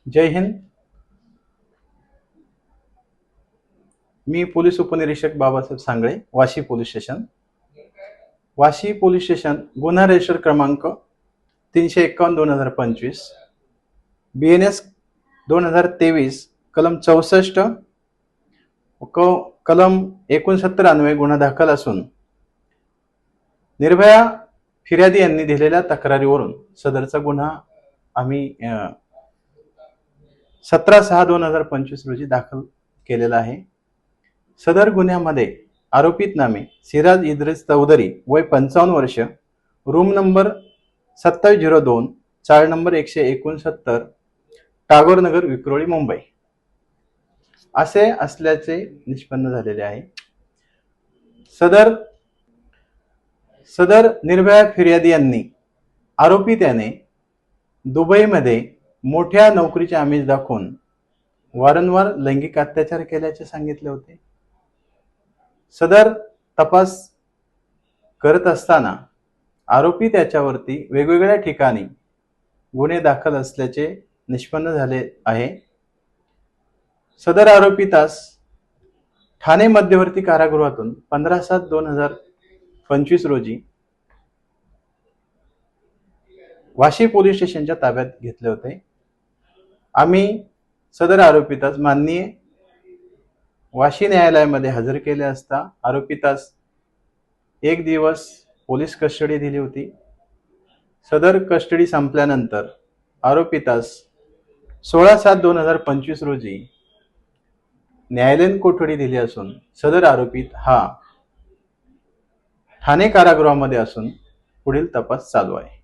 जय हिंद. मी police उपनिरीक्षक Babasaheb Sangle, Vashi police station. Vashi police station गुन्हा register क्रमांक 351/2025, BNS 2023 कलम 64 कलम 69 अन्वये गुन्हा दाखल असून निर्भया फिर्यादी यांनी दिलेल्या तक्रारीवरून सदरचा गुन्हा आम्ही 17/6/2025 रोजी दाखल केलेला आहे. सदर गुन्ह्यामध्ये आरोपित नामे सिराज इद्रिस चौधरी, वय 55 वर्ष, रूम नंबर 2702, चाळ नंबर 169, टागोर नगर, विक्रोळी, मुंबई असे असल्याचे निष्पन्न झालेले आहे. सदर निर्भया फिर्यादी यांनी आरोपी त्याने दुबईमध्ये मोठ्या नोकरीचे आमिष दाखवून वारंवार लैंगिक अत्याचार केल्याचे सांगितले होते. सदर तपास करत असताना आरोपी त्याच्यावरती वेगवेगळ्या ठिकाणी गुन्हे दाखल असल्याचे निष्पन्न झाले आहे. सदर आरोपीतास ठाणे मध्यवर्ती कारागृहातून 15/7/2025 रोजी वाशी पोलीस स्टेशनच्या ताब्यात घेतले होते. आम्ही सदर आरोपीतास माननीय वाशी न्यायालयामध्ये हजर केले असता आरोपीतास 1 दिवस पोलीस कस्टडी दिली होती. सदर कस्टडी संपल्यानंतर आरोपीतास 16/7/2025 रोजी न्यायालयीन कोठडी दिली असून सदर आरोपीत हा ठाणे कारागृहामध्ये असून पुढील तपास चालू आहे.